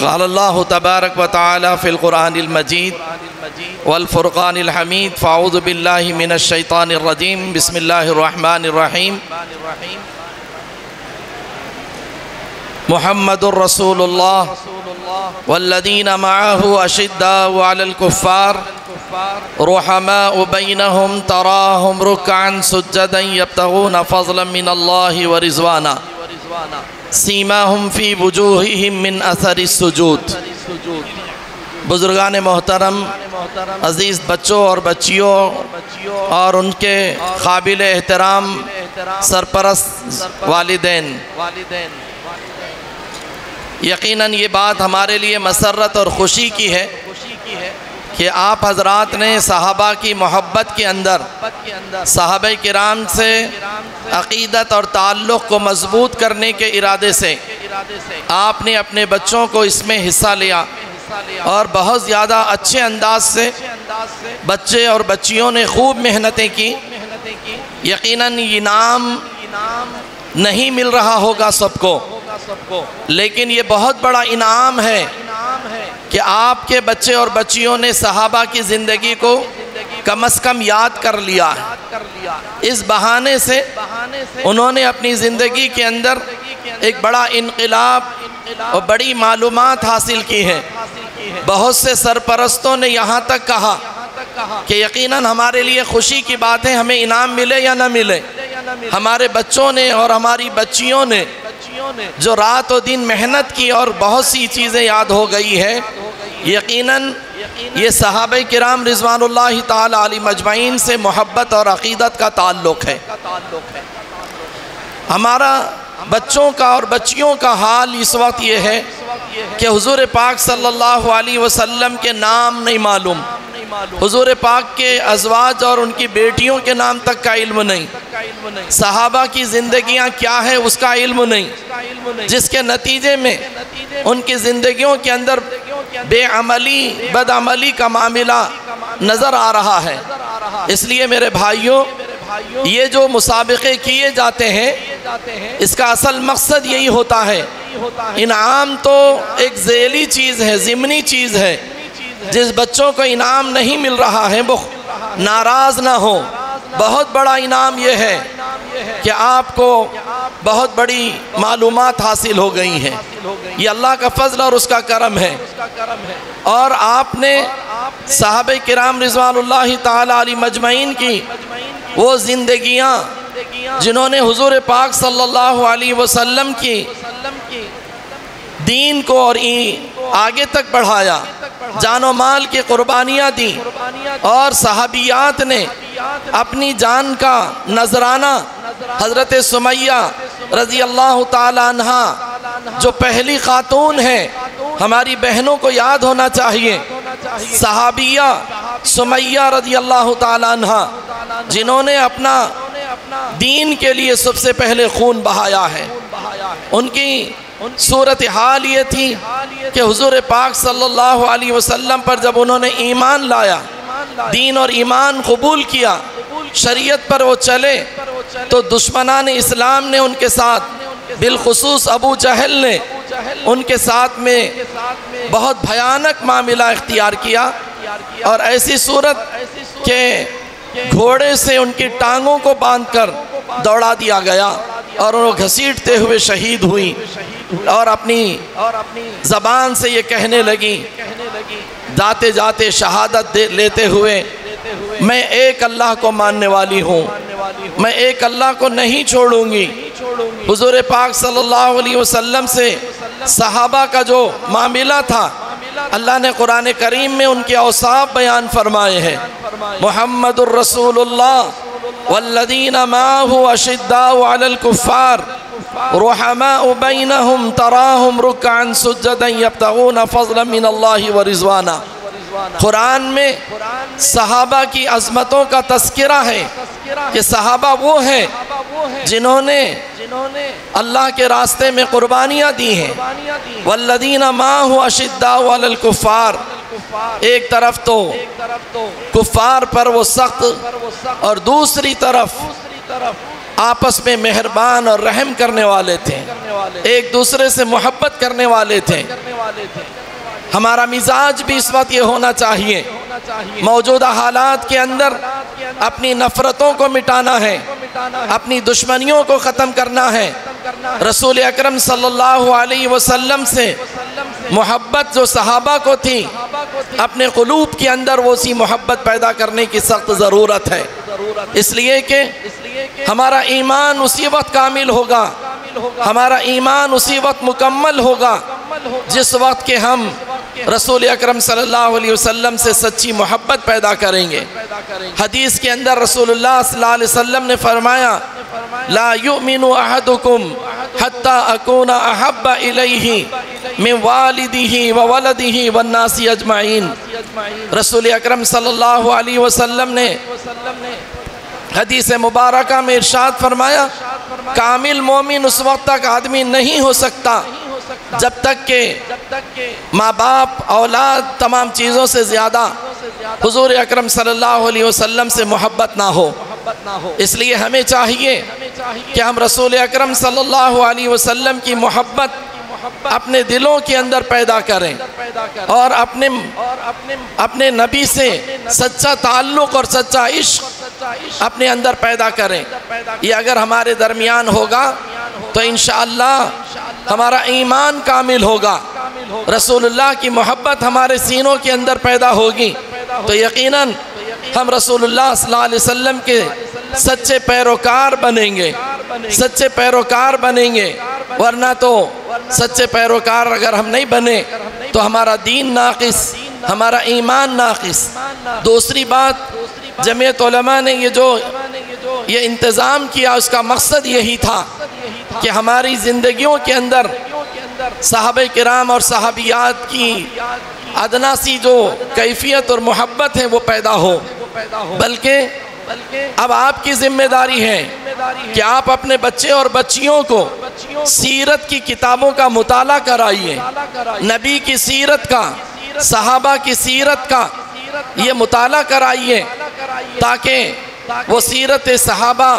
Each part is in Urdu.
قال اللہ تبارک و تعالی فی القرآن المجید والفرقان الحمید فاعوذ باللہ من الشیطان الرجیم بسم اللہ الرحمن الرحیم محمد الرسول اللہ والذین معہ اشداء علی الکفار رحماء بینہم تراہم رکعا سجدا یبتغون فضلا من اللہ ورضوانا سیماہم فی وجوہہم من اثر السجود۔ بزرگان محترم، عزیز بچوں اور بچیوں اور ان کے قابل احترام سرپرست والدین، یقیناً یہ بات ہمارے لیے مسرت اور خوشی کی ہے کہ آپ حضرات نے صحابہ کی محبت کے اندر صحابہ کرام سے عقیدت اور تعلق کو مضبوط کرنے کے ارادے سے آپ نے اپنے بچوں کو اس میں حصہ لیا اور بہت زیادہ اچھے انداز سے بچے اور بچیوں نے خوب محنتیں کی۔ یقیناً انعام نہیں مل رہا ہوگا سب کو، لیکن یہ بہت بڑا انعام ہے کہ آپ کے بچے اور بچیوں نے صحابہ کی زندگی کو کم از کم یاد کر لیا ہے۔ اس بہانے سے انہوں نے اپنی زندگی کے اندر ایک بڑا انقلاب اور بڑی معلومات حاصل کی ہیں۔ بہت سے سرپرستوں نے یہاں تک کہا کہ یقیناً ہمارے لیے خوشی کی بات ہے، ہمیں انعام ملے یا نہ ملے، ہمارے بچوں نے اور ہماری بچیوں نے جو رات و دن محنت کی اور بہت سی چیزیں یاد ہو گئی ہے، یقیناً یہ صحابہ کرام رضوان اللہ تعالی علیہم اجمعین سے محبت اور عقیدت کا تعلق ہے۔ ہمارا بچوں کا اور بچیوں کا حال اس وقت یہ ہے کہ حضور پاک صلی اللہ علیہ وسلم کے نام نہیں معلوم، حضور پاک کے ازواج اور ان کی بیٹیوں کے نام تک کا علم نہیں، صحابہ کی زندگیاں کیا ہے اس کا علم نہیں، جس کے نتیجے میں ان کی زندگیوں کے اندر بے عملی بدعملی کا معاملہ نظر آ رہا ہے۔ اس لیے میرے بھائیوں، یہ جو مسابقے کیے جاتے ہیں اس کا اصل مقصد یہی ہوتا ہے۔ انعام تو ایک ذیلی چیز ہے، ضمنی چیز ہے۔ جس بچوں کو انعام نہیں مل رہا ہے وہ ناراض نہ ہو۔ بہت بڑا انعام یہ ہے کہ آپ کو بہت بڑی معلومات حاصل ہو گئی ہیں، یہ اللہ کا فضل اور اس کا کرم ہے۔ اور آپ نے صحابہ کرام رضوان اللہ تعالی علیہم اجمعین کی وہ زندگیاں جنہوں نے حضور پاک صلی اللہ علیہ وسلم کی دین کو اور آگے تک بڑھایا، جان و مال کی قربانیاں دیں، اور صحابیات نے اپنی جان کا نذرانہ حضرت سمیہ رضی اللہ تعالی عنہ جو پہلی خاتون ہے، ہماری بہنوں کو یاد ہونا چاہیے، صحابیہ سمیہ رضی اللہ تعالی عنہ جنہوں نے اپنا دین کے لیے سب سے پہلے خون بہایا ہے۔ ان کی صورتحال یہ تھی کہ حضور پاک صلی اللہ علیہ وسلم پر جب انہوں نے ایمان لایا، دین اور ایمان قبول کیا، شریعت پر وہ چلے، تو دشمنان اسلام نے ان کے ساتھ، بالخصوص ابو جہل نے ان کے ساتھ میں بہت بھیانک معاملہ اختیار کیا، اور ایسی صورت کہ گھوڑے سے ان کی ٹانگوں کو باندھ کر دوڑا دیا گیا اور وہ گھسیٹتے ہوئے شہید ہوئی، اور اپنی زبان سے یہ کہنے لگی جاتے جاتے شہادت لیتے ہوئے، میں ایک اللہ کو ماننے والی ہوں، میں ایک اللہ کو نہیں چھوڑوں گی۔ حضور پاک صلی اللہ علیہ وسلم سے صحابہ کا جو معاملہ تھا، اللہ نے قرآن کریم میں ان کے اوصاف بیان فرمائے ہیں۔ محمد الرسول اللہ والذین معہ اشداء علی الکفار رحماء بینہم تراہم رکعا سجدا یبتغون فضلا من اللہ ورضوانا۔ قرآن میں صحابہ کی عظمتوں کا تذکرہ ہے کہ صحابہ وہ ہیں جنہوں نے اللہ کے راستے میں قربانیاں دی ہیں۔ والذین معہ اشداء علی الکفار، ایک طرف تو کفار پر وہ سخت، اور دوسری طرف آپس میں مہربان اور رحم کرنے والے تھے۔ ایک دوسرے سے محبت کرنے والے تھے۔ ہمارا مزاج بھی اس وقت یہ ہونا چاہیے، موجودہ حالات کے اندر اپنی نفرتوں کو مٹانا ہے، اپنی دشمنیوں کو ختم کرنا ہے۔ رسول اکرم صلی اللہ علیہ وسلم سے محبت جو صحابہ کو تھی، اپنے قلوب کے اندر وہ اسی محبت پیدا کرنے کی سخت ضرورت ہے، اس لیے کہ ہمارا ایمان اسی وقت کامل ہوگا، ہمارا ایمان اسی وقت مکمل ہوگا جس وقت کہ ہم رسول اکرم صلی اللہ علیہ وسلم سے سچی محبت پیدا کریں گے۔ حدیث کے اندر رسول اللہ صلی اللہ علیہ وسلم نے فرمایا، لا یؤمن احدکم حتی اکون احب الیہ من والدہ وولدہ والناس اجمعین۔ رسول اکرم صلی اللہ علیہ وسلم نے حدیث مبارکہ میں ارشاد فرمایا، کامل مومن اس وقت تک آدمی نہیں ہو سکتا جب تک کہ ماں باپ، اولاد، تمام چیزوں سے زیادہ حضور اکرم صلی اللہ علیہ وسلم سے محبت نہ ہو۔ اس لیے ہمیں چاہیے کہ ہم رسول اکرم صلی اللہ علیہ وسلم کی محبت اپنے دلوں کے اندر پیدا کریں اور اپنے نبی سے سچا تعلق اور سچا عشق اپنے اندر پیدا کریں۔ یہ اگر ہمارے درمیان ہوگا تو انشاءاللہ ہمارا ایمان کامل ہوگا، رسول اللہ کی محبت ہمارے سینوں کے اندر پیدا ہوگی تو یقیناً ہم رسول اللہ صلی اللہ علیہ وسلم کے سچے پیروکار بنیں گے، سچے پیروکار بنیں گے، ورنہ تو سچے پیروکار اگر ہم نہیں بنے تو ہمارا دین ناقص، ہمارا ایمان ناقص۔ دوسری بات، جمعیت علماء نے یہ انتظام کیا، اس کا مقصد یہی تھا کہ ہماری زندگیوں کے اندر صحابہ کرام اور صحابیات کی ادنا سی جو کیفیت اور محبت ہے وہ پیدا ہو، بلکہ اب آپ کی ذمہ داری ہے کہ آپ اپنے بچے اور بچیوں کو سیرت کی کتابوں کا مطالعہ کرائیے، نبی کی سیرت کا، صحابہ کی سیرت کا یہ مطالعہ کرائیے تاکہ وہ سیرت صحابہ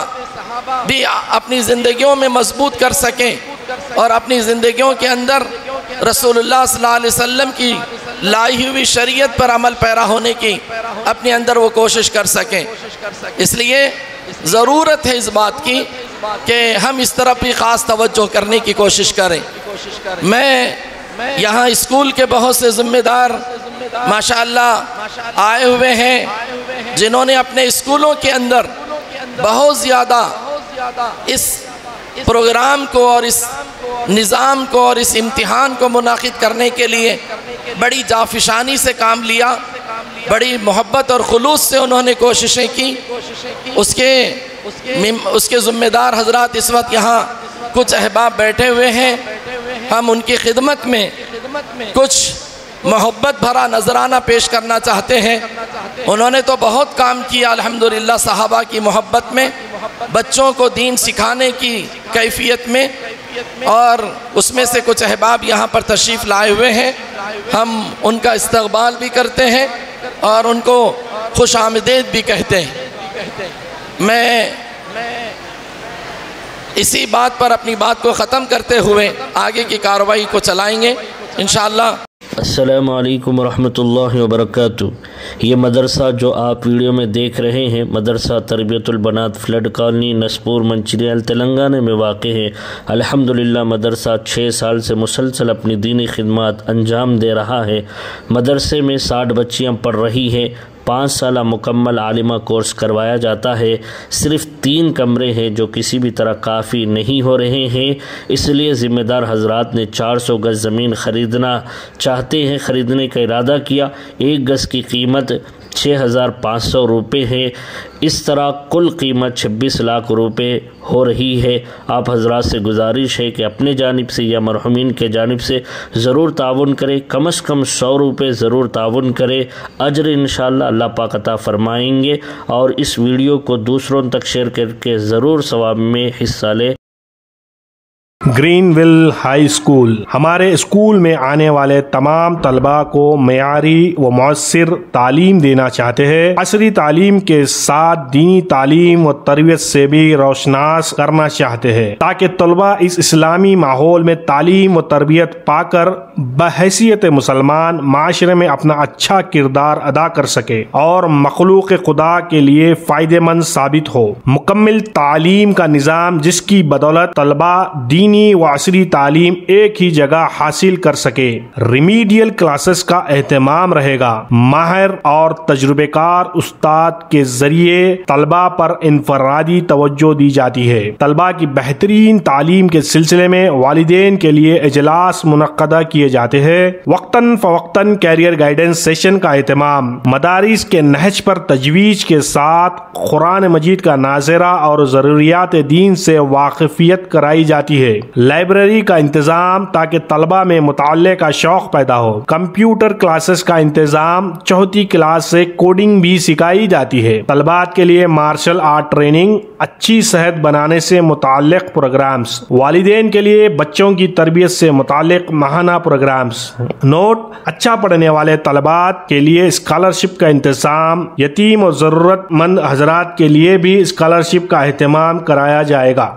بھی اپنی زندگیوں میں مضبوط کر سکیں اور اپنی زندگیوں کے اندر رسول اللہ صلی اللہ علیہ وسلم کی لائی ہوئی شریعت پر عمل پیرا ہونے کی اپنے اندر وہ کوشش کر سکیں۔ اس لیے ضرورت ہے اس بات کی کہ ہم اس طرف بھی خاص توجہ کرنے کی کوشش کریں۔ میں یہاں اسکول کے بہت سے ذمہ دار ماشاءاللہ آئے ہوئے ہیں جنہوں نے اپنے اسکولوں کے اندر بہت زیادہ اس پروگرام کو اور اس نظام کو اور اس امتحان کو منعقد کرنے کے لیے بڑی جافشانی سے کام لیا، بڑی محبت اور خلوص سے انہوں نے کوششیں کی۔ اس کے ذمہ دار حضرات اس وقت یہاں کچھ احباب بیٹھے ہوئے ہیں، ہم ان کی خدمت میں کچھ محبت بھرا نذرانہ پیش کرنا چاہتے ہیں۔ انہوں نے تو بہت کام کیا الحمدللہ صحابہ کی محبت میں، بچوں کو دین سکھانے کی کیفیت میں، اور اس میں سے کچھ احباب یہاں پر تشریف لائے ہوئے ہیں، ہم ان کا استقبال بھی کرتے ہیں اور ان کو خوش آمدید بھی کہتے ہیں۔ میں اسی بات پر اپنی بات کو ختم کرتے ہوئے آگے کی کارروائی کو چلائیں گے انشاءاللہ۔ السلام علیکم ورحمۃ اللہ وبرکاتہ۔ یہ مدرسہ جو آپ ویڈیو میں دیکھ رہے ہیں مدرسہ تربیت البنات فلڈ کالونی نسپور منچریال تلنگانہ میں واقع ہے۔ الحمدللہ مدرسہ 6 سال سے مسلسل اپنی دینی خدمات انجام دے رہا ہے۔ مدرسے میں 60 بچیاں پڑھ رہی ہیں، 5 سالہ مکمل عالمہ کورس کروایا جاتا ہے۔ صرف 3 کمرے ہیں جو کسی بھی طرح کافی نہیں ہو رہے ہیں، اس لیے ذمہ دار حضرات نے 400 گز زمین خریدنا چاہتے ہیں، خریدنے کا ارادہ کیا۔ 1 گز کی قیمت 6500 روپے ہے، اس طرح کل قیمت 26 لاکھ روپے ہو رہی ہے۔ آپ حضرات سے گزارش ہے کہ اپنے جانب سے یا مرحومین کے جانب سے ضرور تعاون کریں، کم از کم 100 روپے ضرور تعاون کریں، اجر انشاءاللہ اللہ پاک عطا فرمائیں گے، اور اس ویڈیو کو دوسروں تک شیئر کر کے ضرور ثواب میں حصہ لیں۔ گرین ویل ہائی اسکول ہمارے اسکول میں آنے والے تمام طلباء کو معیاری و مؤثر تعلیم دینا چاہتے ہیں۔ عصری تعلیم کے ساتھ دینی تعلیم و تربیت سے بھی روشناس کرنا چاہتے ہیں تاکہ طلباء اس اسلامی ماحول میں تعلیم و تربیت پا کر بحیثیت مسلمان معاشرے میں اپنا اچھا کردار ادا کر سکے اور مخلوق خدا کے لیے فائدہ مند ثابت ہو۔ مکمل تعلیم کا نظام جس کی بدولت طلباء دینی و عصری تعلیم ایک ہی جگہ حاصل کر سکے۔ ریمیڈیل کلاسز کا اہتمام رہے گا۔ ماہر اور تجربہ کار استاد کے ذریعے طلباء پر انفرادی توجہ دی جاتی ہے۔ طلباء کی بہترین تعلیم کے سلسلے میں والدین کے لیے اجلاس منعقدہ کیے جاتے ہیں۔ وقتاً فوقتاً کیریئر گائیڈنس سیشن کا اہتمام۔ مدارس کے نہج پر تجویز کے ساتھ قرآن مجید کا ناظرہ اور ضروریات دین سے واقفیت کرائی جاتی ہے۔ لائبریری کا انتظام تاکہ طلباء میں مطالعے کا شوق پیدا ہو۔ کمپیوٹر کلاسز کا انتظام، چوتھی کلاس سے کوڈنگ بھی سکھائی جاتی ہے۔ طلباء کے لیے مارشل آرٹ ٹریننگ، اچھی صحت بنانے سے متعلق پروگرامز، والدین کے لیے بچوں کی تربیت سے متعلق ماہانہ پروگرامز۔ نوٹ: اچھا پڑھنے والے طلباء کے لیے اسکالرشپ کا انتظام، یتیم اور ضرورت مند حضرات کے لیے بھی اسکالرشپ کا اہتمام کرایا جائے گا۔